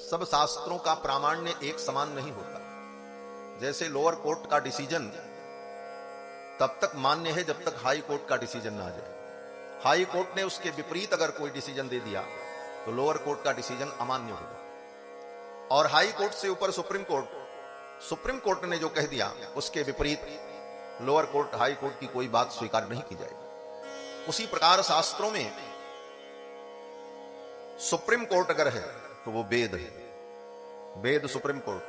सब शास्त्रों का प्रामाण्य एक समान नहीं होता। जैसे लोअर कोर्ट का डिसीजन तब तक मान्य है जब तक हाई कोर्ट का डिसीजन ना आ जाए। हाई कोर्ट ने उसके विपरीत अगर कोई डिसीजन दे दिया तो लोअर कोर्ट का डिसीजन अमान्य होगा। और हाई कोर्ट से ऊपर सुप्रीम कोर्ट ने जो कह दिया उसके विपरीत लोअर कोर्ट हाई कोर्ट की कोई बात स्वीकार नहीं की जाएगी। उसी प्रकार शास्त्रों में सुप्रीम कोर्ट अगर है तो वो वेद है। वेद सुप्रीम कोर्ट।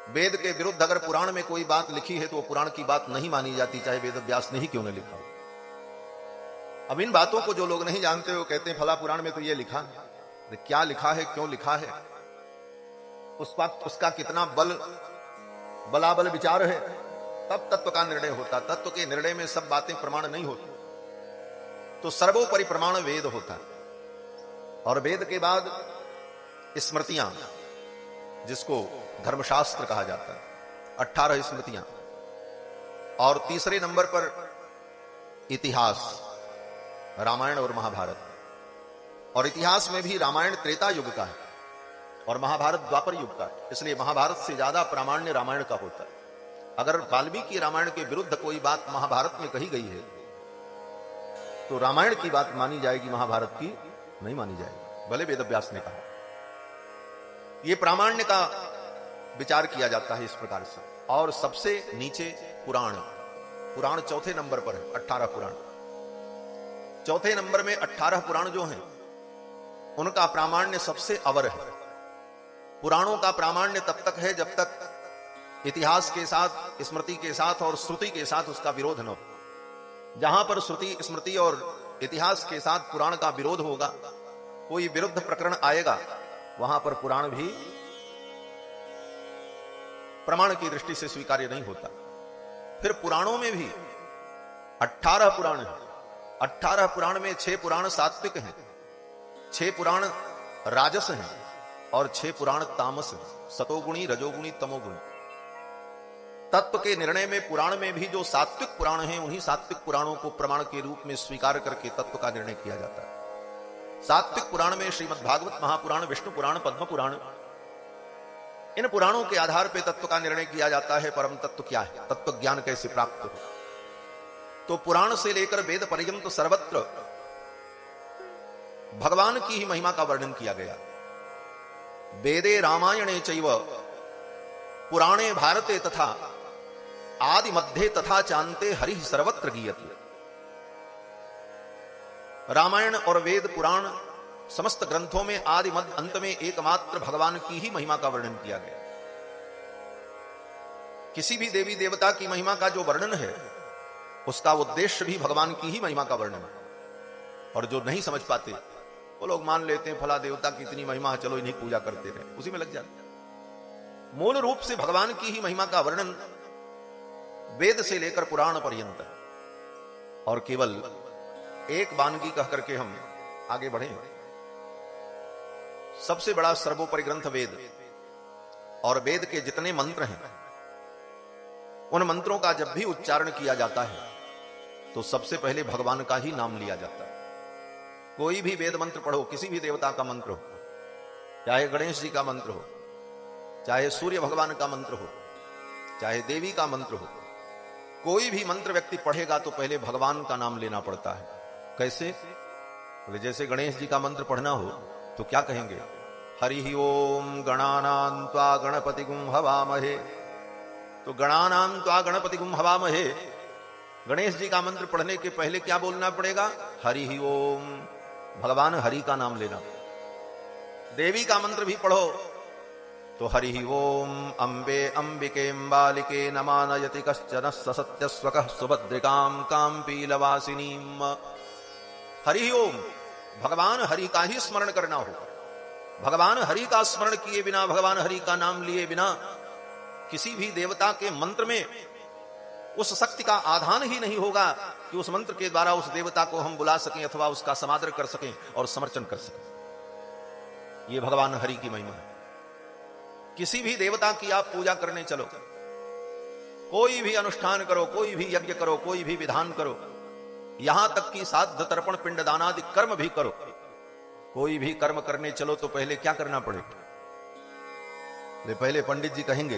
वेद के विरुद्ध अगर पुराण में कोई बात लिखी है तो वो पुराण की बात नहीं मानी जाती, चाहे वेद व्यास ने ही क्यों न लिखा हो। अब इन बातों को जो लोग नहीं जानते वो कहते हैं फला पुराण में तो ये लिखा है। क्या लिखा है, क्यों लिखा है, उस वक्त उसका कितना बलाबल विचार है, तब तत्व का निर्णय होता। तत्व के निर्णय में सब बातें प्रमाण नहीं होती। तो सर्वोपरि प्रमाण वेद होता है। और वेद के बाद स्मृतियां, जिसको धर्मशास्त्र कहा जाता है, 18 स्मृतियां। और तीसरे नंबर पर इतिहास, रामायण और महाभारत। और इतिहास में भी रामायण त्रेता युग का है और महाभारत द्वापर युग का है। इसलिए महाभारत से ज्यादा प्रामाण्य रामायण का होता है। अगर वाल्मीकि रामायण के विरुद्ध कोई बात महाभारत में कही गई है तो रामायण की बात मानी जाएगी, महाभारत की नहीं मानी जाएगी, भले वेद व्यास ने कहा। यह प्रामाण्य का विचार किया जाता है इस प्रकार से। और सबसे नीचे पुराण चौथे नंबर पर है। 18 पुराण। चौथे नंबर में 18 पुराण जो हैं उनका प्रामाण्य सबसे अवर है। पुराणों का प्रामाण्य तब तक है जब तक इतिहास के साथ, स्मृति के साथ और श्रुति के साथ उसका विरोध न हो। जहां पर श्रुति, स्मृति और इतिहास के साथ पुराण का विरोध होगा, कोई विरुद्ध प्रकरण आएगा, वहां पर पुराण भी प्रमाण की दृष्टि से स्वीकार्य नहीं होता। फिर पुराणों में भी 18 पुराण हैं। 18 पुराण में 6 पुराण सात्विक हैं, 6 पुराण राजस हैं और 6 पुराण तामस हैं, सतोगुणी, रजोगुणी, तमोगुणी। तत्व के निर्णय में पुराण में भी जो सात्विक पुराण हैं, उन्हीं सात्विक पुराणों को प्रमाण के रूप में स्वीकार करके तत्व का निर्णय किया जाता है। सात्विक पुराण में श्रीमद् भागवत महापुराण, विष्णु पुराण, पद्म पुराण, इन पुराणों के आधार पर तत्व का निर्णय किया जाता है। परम तत्व क्या है, तत्व ज्ञान कैसे प्राप्त हो। तो पुराण से लेकर वेद पर्यंत सर्वत्र भगवान की ही महिमा का वर्णन किया गया। वेदे रामायणे चैव पुराणे भारते तथा आदि मध्य तथा चांते हरि सर्वत्र गीयते। रामायण और वेद पुराण समस्त ग्रंथों में आदि मध्य अंत में एकमात्र भगवान की ही महिमा का वर्णन किया गया। किसी भी देवी देवता की महिमा का जो वर्णन है उसका उद्देश्य भी भगवान की ही महिमा का वर्णन है। और जो नहीं समझ पाते वो लोग मान लेते हैं फला देवता की इतनी महिमा है, चलो इन्हीं पूजा करते रहे, उसी में लग जाते। मूल रूप से भगवान की ही महिमा का वर्णन वेद से लेकर पुराण पर्यंत है। और केवल एक वानगी कह करके हम आगे बढ़े। सबसे बड़ा सर्वोपरि ग्रंथ वेद, और वेद के जितने मंत्र हैं उन मंत्रों का जब भी उच्चारण किया जाता है तो सबसे पहले भगवान का ही नाम लिया जाता है। कोई भी वेद मंत्र पढ़ो, किसी भी देवता का मंत्र हो, चाहे गणेश जी का मंत्र हो, चाहे सूर्य भगवान का मंत्र हो, चाहे देवी का मंत्र हो, कोई भी मंत्र व्यक्ति पढ़ेगा तो पहले भगवान का नाम लेना पड़ता है। कैसे? बोले जैसे गणेश जी का मंत्र पढ़ना हो तो क्या कहेंगे, हरि ओम गणानां त्वा गणपतिगुं हवामहे। तो गणानां त्वा गणपतिगुं हवामहे, गणेश जी का मंत्र पढ़ने के पहले क्या बोलना पड़ेगा, हरि ओम, भगवान हरि का नाम लेना। देवी का मंत्र भी पढ़ो तो हरि ओम अंबे अंबिके बालिके नमानयति कश्चन सत्यस्वकः सुभद्रिकां काम्पीलवासिनीम। हरि ओम, भगवान हरि का ही स्मरण करना होगा। भगवान हरि का स्मरण किए बिना, भगवान हरि का नाम लिए बिना किसी भी देवता के मंत्र में उस शक्ति का आधान ही नहीं होगा कि उस मंत्र के द्वारा उस देवता को हम बुला सकें अथवा उसका समादर कर सकें और समर्चन कर सकें। यह भगवान हरि की महिमा है। किसी भी देवता की आप पूजा करने चलो, कोई भी अनुष्ठान करो, कोई भी यज्ञ करो, कोई भी विधान करो, यहां तक कि साध तर्पण पिंडदानादि कर्म भी करो, कोई भी कर्म करने चलो तो पहले क्या करना पड़ेगा, पहले पंडित जी कहेंगे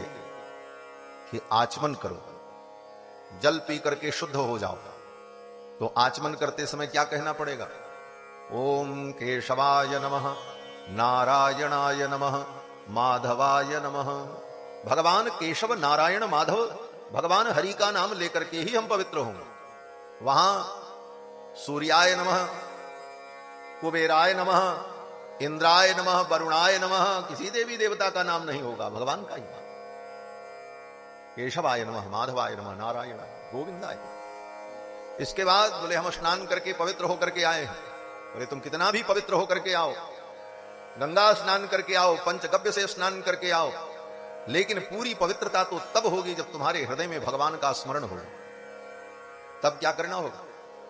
कि आचमन करो, जल पी करके शुद्ध हो जाओ। तो आचमन करते समय क्या कहना पड़ेगा? ओम केशवाय नमः, नारायणाय नमः, माधवाय नमः। भगवान केशव, नारायण, माधव, भगवान हरि का नाम लेकर के ही हम पवित्र होंगे। वहां सूर्याय नमः, कुबेराय नमः, इंद्राय नमः, वरुणाय नमः, किसी देवी देवता का नाम नहीं होगा, भगवान का ही नाम। केशवाय नमः, माधवाय नमः, नारायण, गोविंदाय। इसके बाद बोले हम स्नान करके पवित्र होकर के आए हैं। बोले तुम कितना भी पवित्र होकर के आओ, गंगा स्नान करके आओ, पंचगव्य से स्नान करके आओ, लेकिन पूरी पवित्रता तो तब होगी जब तुम्हारे हृदय में भगवान का स्मरण होगा। तब क्या करना होगा?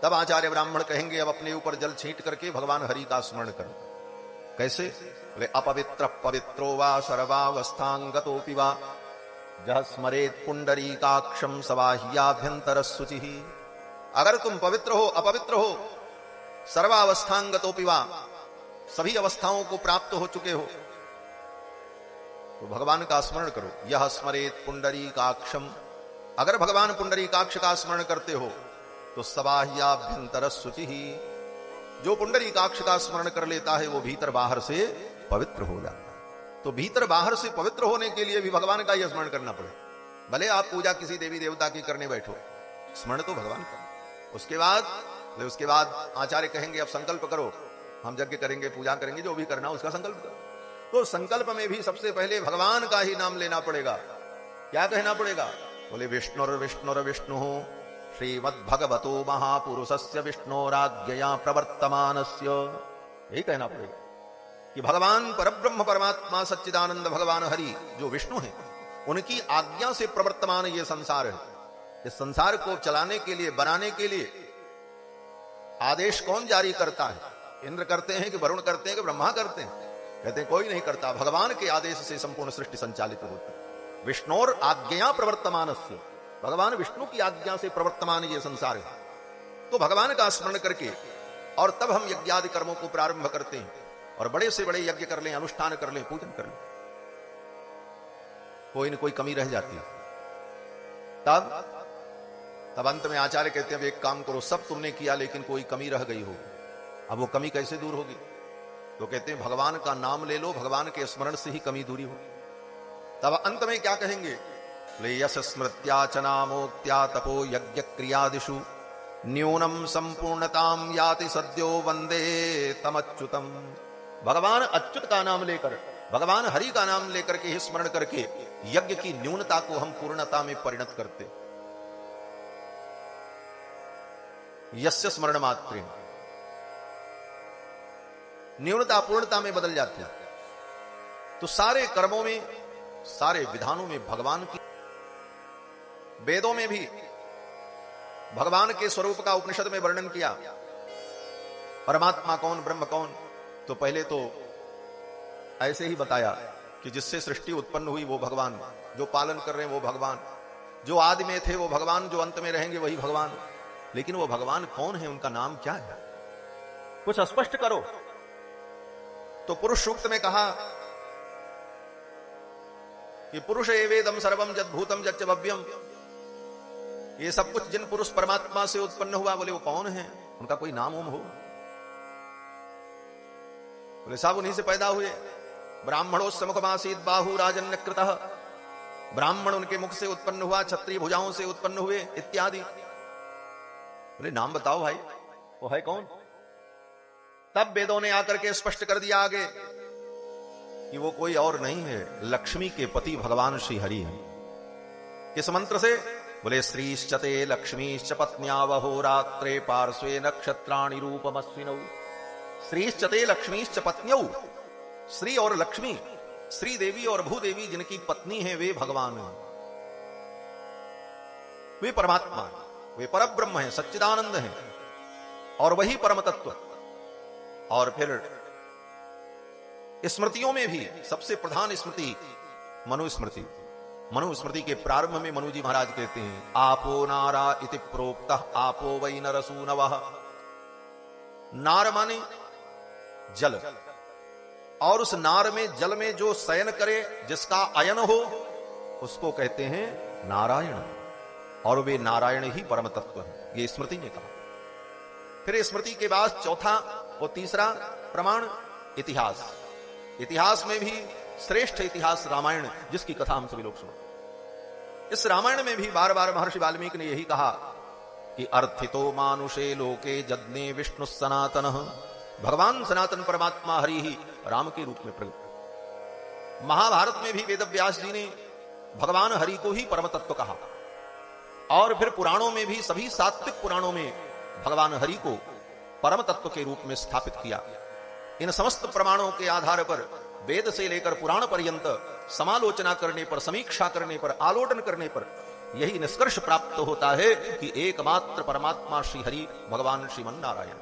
तब आचार्य ब्राह्मण कहेंगे अब अपने ऊपर जल छींट करके भगवान हरि का स्मरण करो। कैसे? बोले अपवित्र पवित्रो वा सर्वावस्थांगतोपि वा जह स्मरेत पुंडरीकाक्षम सवाह्याभ्यंतर शुचि। अगर तुम पवित्र हो, अपवित्र हो, सर्वावस्थांगतोपि वा, सभी अवस्थाओं को प्राप्त हो चुके हो, तो भगवान का स्मरण करो। यह स्मरेत पुंडरीकाक्षम, अगर भगवान पुंडरीकाक्ष का स्मरण करते हो तो सवाह्याभ्यंतर शुचि, जो पुंडरीकाक्ष का स्मरण कर लेता है वो भीतर बाहर से पवित्र हो जाता है। तो भीतर बाहर से पवित्र होने के लिए भी भगवान का यह स्मरण करना पड़े। भले आप पूजा किसी देवी देवता की करने बैठो, स्मरण तो भगवान का। उसके बाद आचार्य कहेंगे अब संकल्प करो, हम यज्ञ करेंगे, पूजा करेंगे, जो भी करना उसका संकल्प करो। तो संकल्प में भी सबसे पहले भगवान का ही नाम लेना पड़ेगा। क्या कहना पड़ेगा? बोले विष्णुर विष्णुर विष्णु श्रीमद्भगवतो महापुरुषस्य विष्णोराज्ञया प्रवर्तमानस्य। यही कहना पड़ेगा कि भगवान परब्रह्म परमात्मा सच्चिदानंद भगवान हरि जो विष्णु हैं, उनकी आज्ञा से प्रवर्तमान ये संसार है। इस संसार को चलाने के लिए, बनाने के लिए आदेश कौन जारी करता है? इंद्र करते हैं कि वरुण करते हैं कि ब्रह्मा करते हैं? कहते हैं कोई नहीं करता, भगवान के आदेश से संपूर्ण सृष्टि संचालित होती है। विष्णोर आज्ञया प्रवर्तमानस्य, भगवान विष्णु की आज्ञा से प्रवर्तमान ये संसार है। तो भगवान का स्मरण करके और तब हम यज्ञादि कर्मों को प्रारंभ करते हैं, और बड़े से बड़े यज्ञ कर लें, अनुष्ठान कर लें, पूजन कर लें, कोई न कोई कमी रह जाती है। तब अंत में आचार्य कहते हैं अब एक काम करो, सब तुमने किया लेकिन कोई कमी रह गई हो, अब वो कमी कैसे दूर होगी? तो कहते हैं भगवान का नाम ले लो, भगवान के स्मरण से ही कमी दूरी होगी। तब अंत में क्या कहेंगे? यश स्मृत्या च नामोक्त्या तपो यज्ञ क्रियादिषु न्यूनम संपूर्णताम याति सद्यो वंदे तमच्युतम। भगवान अच्युत का नाम लेकर, भगवान हरि का नाम लेकर के ही स्मरण करके यज्ञ की न्यूनता को हम पूर्णता में परिणत करते। यस्य स्मरण मात्रेण न्यूनता पूर्णता में बदल जाती है। तो सारे कर्मों में, सारे विधानों में भगवान की, वेदों में भी भगवान के स्वरूप का उपनिषद में वर्णन किया। परमात्मा कौन, ब्रह्म कौन? तो पहले तो ऐसे ही बताया कि जिससे सृष्टि उत्पन्न हुई वो भगवान, जो पालन कर रहे हैं वो भगवान, जो आदि में थे वो भगवान, जो अंत में रहेंगे वही भगवान। लेकिन वो भगवान कौन है, उनका नाम क्या है, कुछ स्पष्ट करो। तो पुरुष सूक्त में कहा कि पुरुष एवेदम सर्वम जद्भूतम जच्च भव्यम, ये सब कुछ जिन पुरुष परमात्मा से उत्पन्न हुआ, बोले वो कौन है, उनका कोई नाम ओम हो? बोले साहब उन्हीं से पैदा हुए। ब्राह्मणोस्य मुखमासीत बाहु राजन्यकृतः, ब्राह्मण उनके मुख से उत्पन्न हुआ, क्षत्रिय भुजाओं से उत्पन्न हुए, इत्यादि। बोले नाम बताओ भाई, वो है कौन? तब वेदों ने आकर के स्पष्ट कर दिया आगे कि वो कोई और नहीं है, लक्ष्मी के पति भगवान श्री हरि हैं। किस मंत्र से? बोले श्रीश्चते लक्ष्मीश्च पत्न्यावहो रात्रे पार्श्वे नक्षत्राणि रूपमस्विनौ। श्रीश्चते लक्ष्मीश्च पत्न्यौ, श्री और लक्ष्मी, श्री देवी और भूदेवी जिनकी पत्नी है वे भगवान हैं, वे परमात्मा, वे परब्रह्म हैं, सच्चिदानंद हैं, और वही परम तत्व। और फिर स्मृतियों में भी सबसे प्रधान स्मृति मनुस्मृति। मनुस्मृति के प्रारंभ में मनु जी महाराज कहते हैं आपो नारा इति प्रोक्तः आपो वै नरसूनवः। नार माने जल, और उस नार में जल में जो शयन करे, जिसका अयन हो, उसको कहते हैं नारायण। और वे नारायण ही परम तत्व है, ये स्मृति ने कहा। फिर स्मृति के बाद चौथा और तीसरा प्रमाण इतिहास। इतिहास में भी श्रेष्ठ इतिहास रामायण, जिसकी कथा हम सभी लोग सुनते। इस रामायण में भी बार बार महर्षि वाल्मीकि ने यही कहा कि अर्थितो मानुषे लोके जज्ञे विष्णु सनातन। भगवान सनातन परमात्मा हरि ही राम के रूप में प्रकट। महाभारत में भी वेद व्यास जी ने भगवान हरि को ही परम तत्व कहा। और फिर पुराणों में भी, सभी सात्विक पुराणों में भगवान हरि को परम तत्व के रूप में स्थापित किया। इन समस्त प्रमाणों के आधार पर वेद से लेकर पुराण पर्यंत समालोचना करने पर, समीक्षा करने पर, आलोडन करने पर यही निष्कर्ष प्राप्त होता है कि एकमात्र परमात्मा श्री हरि भगवान श्रीमन नारायण,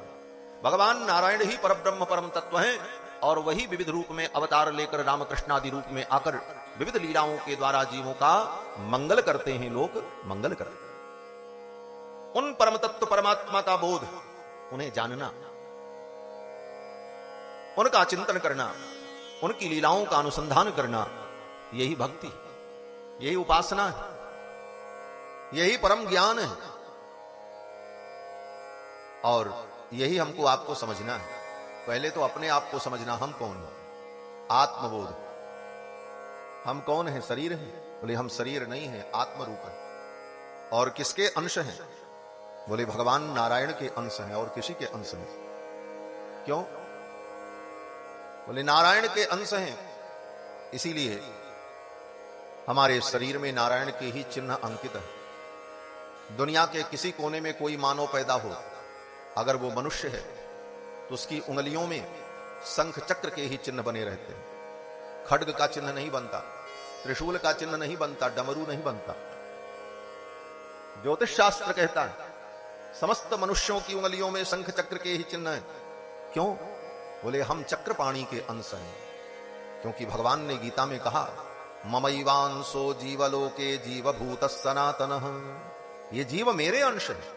भगवान नारायण ही परब्रह्म परम तत्व हैं। और वही विविध रूप में अवतार लेकर रामकृष्णादि रूप में आकर विविध लीलाओं के द्वारा जीवों का मंगल करते हैं, लोक मंगल करते हैं। उन परम तत्व परमात्मा का बोध, उन्हें जानना, उनका चिंतन करना, उनकी लीलाओं का अनुसंधान करना, यही भक्ति, यही उपासना है, यही परम ज्ञान है। और यही हमको आपको समझना है। पहले तो अपने आप को समझना, हम कौन हैं, आत्मबोध। हम कौन हैं? शरीर हैं? बोले हम शरीर नहीं हैं, आत्मरूप है। और किसके अंश हैं? बोले भगवान नारायण के अंश हैं, और किसी के अंश नहीं। क्यों? बोले नारायण के अंश हैं, इसीलिए हमारे शरीर में नारायण के ही चिन्ह अंकित है। दुनिया के किसी कोने में कोई मानव पैदा हो, अगर वो मनुष्य है तो उसकी उंगलियों में शंख चक्र के ही चिन्ह बने रहते हैं। खड्ग का चिन्ह नहीं बनता, त्रिशूल का चिन्ह नहीं बनता, डमरू नहीं बनता। ज्योतिष शास्त्र कहता है समस्त मनुष्यों की उंगलियों में शंख चक्र के ही चिन्ह है। क्यों? बोले हम चक्रपाणी के अंश हैं। क्योंकि भगवान ने गीता में कहा ममैवांसो जीवलोके जीवभूत सनातनः, ये जीव मेरे अंश है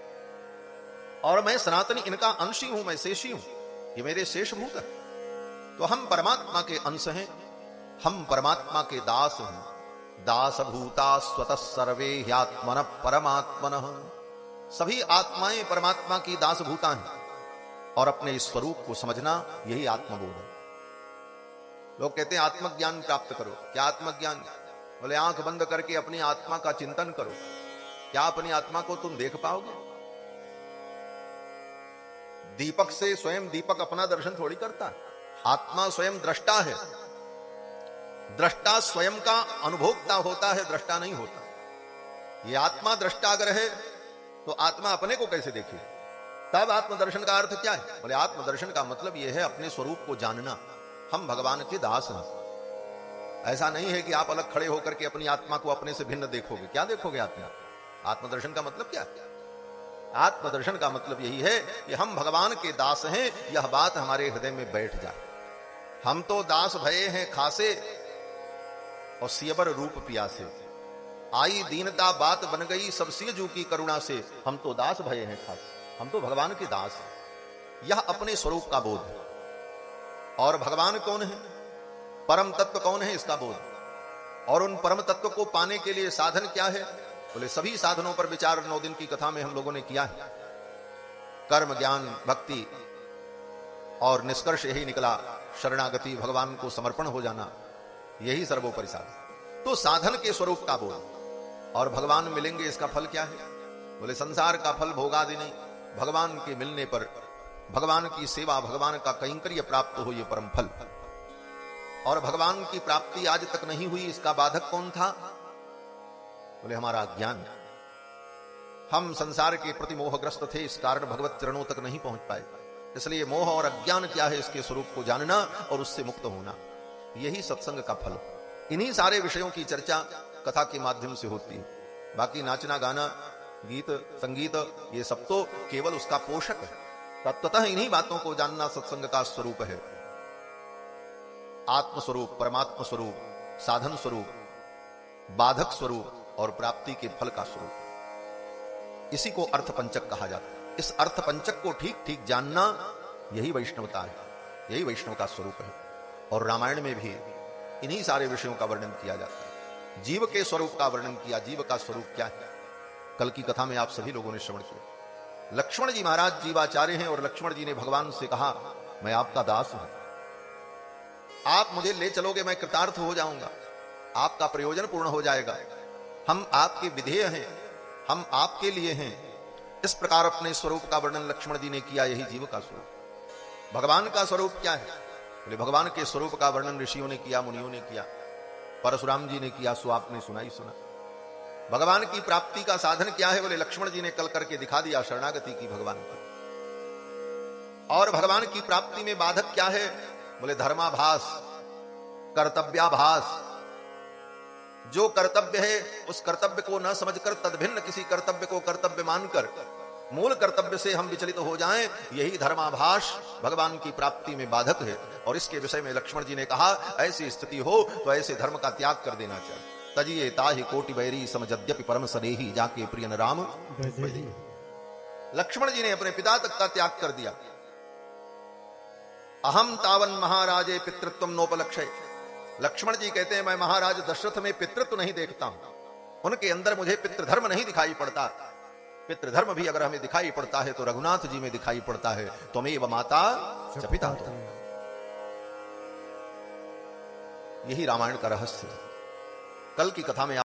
और मैं सनातनी, इनका अंश ही हूं, मैं शेषी हूं, ये मेरे शेषभूत है। तो हम परमात्मा के अंश हैं, हम परमात्मा के दास हैं। दास भूता स्वतः सर्वे ह्यात्मन परमात्मनः, सभी आत्माएं परमात्मा की दास भूता हैं। और अपने इस स्वरूप को समझना, यही आत्मबोध है। लोग कहते हैं आत्मज्ञान प्राप्त करो। क्या आत्मज्ञान? बोले आंख बंद करके अपनी आत्मा का चिंतन करो। क्या अपनी आत्मा को तुम देख पाओगे? दीपक से स्वयं दीपक अपना दर्शन थोड़ी करता है। आत्मा स्वयं दृष्टा है। दृष्टा स्वयं का अनुभोक्ता होता है, दृष्टा नहीं होता। ये आत्मा दृष्टा अगर है तो आत्मा अपने को कैसे देखे? तब आत्मदर्शन का अर्थ क्या है? बोले आत्मदर्शन का मतलब यह है अपने स्वरूप को जानना। हम भगवान के दास हैं। ऐसा नहीं है कि आप अलग खड़े होकर के अपनी आत्मा को अपने से भिन्न देखोगे। क्या देखोगे आत्मा? आत्मदर्शन का मतलब क्या है? आत्मदर्शन का मतलब यही है कि हम भगवान के दास हैं, यह बात हमारे हृदय में बैठ जाए। हम तो दास भये हैं खासे और सियबर रूप पियासे, आई दीनता बात बन गई सब सियजू की करुणा से। हम तो दास भये हैं खासे, हम तो भगवान के दास हैं। यह अपने स्वरूप का बोध है। और भगवान कौन है, परम तत्व कौन है, इसका बोध। और उन परम तत्व को पाने के लिए साधन क्या है? बोले सभी साधनों पर विचार 9 दिन की कथा में हम लोगों ने किया है। कर्म, ज्ञान, भक्ति, और निष्कर्ष यही निकला शरणागति, भगवान को समर्पण हो जाना, यही सर्वोपरि साधन। तो साधन के स्वरूप का बोध। और भगवान मिलेंगे, इसका फल क्या है? बोले संसार का फल भोगादि नहीं, भगवान के मिलने पर भगवान की सेवा, भगवान का कैंकर्य प्राप्त हो, ये परम फल। और भगवान की प्राप्ति आज तक नहीं हुई, इसका बाधक कौन था? बोले हमारा अज्ञान। हम संसार के प्रति मोहग्रस्त थे, इस कारण भगवत चरणों तक नहीं पहुंच पाए। इसलिए मोह और अज्ञान क्या है, इसके स्वरूप को जानना और उससे मुक्त होना, यही सत्संग का फल। इन्हीं सारे विषयों की चर्चा कथा के माध्यम से होती है। बाकी नाचना, गाना, गीत, संगीत, ये सब तो केवल उसका पोषक है। तत्वतः इन्हीं बातों को जानना सत्संग का स्वरूप है। आत्म स्वरूप, परमात्म स्वरूप, साधन स्वरूप, बाधक स्वरूप और प्राप्ति के फल का स्वरूप। इसी को अर्थ पंचक कहा जाता है। इस अर्थ पंचक को ठीक ठीक जानना, यही वैष्णवता है, यही वैष्णव का स्वरूप है। और रामायण में भी इन्हीं सारे विषयों का वर्णन किया जाता है। जीव के स्वरूप का वर्णन किया, जीव का स्वरूप क्या है। कल की कथा में आप सभी लोगों ने श्रवण किया। लक्ष्मण जी महाराज जीवाचार्य हैं और लक्ष्मण जी ने भगवान से कहा, मैं आपका दास हूं, आप मुझे ले चलोगे, मैं कृतार्थ हो जाऊंगा, आपका प्रयोजन पूर्ण हो जाएगा, हम आपके विधेय हैं, हम आपके लिए हैं। इस प्रकार अपने स्वरूप का वर्णन लक्ष्मण जी ने किया। यही जीव का स्वरूप। भगवान का स्वरूप क्या है? बोले भगवान के स्वरूप का वर्णन ऋषियों ने किया, मुनियों ने किया, परशुराम जी ने किया, सो आपने सुना ही सुना। भगवान की प्राप्ति का साधन क्या है? बोले लक्ष्मण जी ने कल करके दिखा दिया, शरणागति की भगवान की। और भगवान की प्राप्ति में बाधक क्या है? बोले धर्माभास, कर्तव्याभास। जो कर्तव्य है उस कर्तव्य को न समझकर तदभिन्न किसी कर्तव्य को कर्तव्य मानकर मूल कर्तव्य से हम विचलित हो जाएं, यही धर्माभास भगवान की प्राप्ति में बाधक है। और इसके विषय में लक्ष्मण जी ने कहा, ऐसी स्थिति हो तो ऐसे धर्म का त्याग कर देना चाहिए। तजिए ताहि कोटि बैरी समझद्यपि परम सनेही जाके प्रियन राम। लक्ष्मण जी ने अपने पिता तक का त्याग कर दिया। अहम तावन महाराजे पितृत्व नोपलक्षय। लक्ष्मण जी कहते हैं, मैं महाराज दशरथ में पितृत्व नहीं देखता हूं, उनके अंदर मुझे पितृधर्म नहीं दिखाई पड़ता। पितृधर्म भी अगर हमें दिखाई पड़ता है तो रघुनाथ जी में दिखाई पड़ता है। त्वमेव माता च पिता। यही रामायण का रहस्य है। कल की कथा में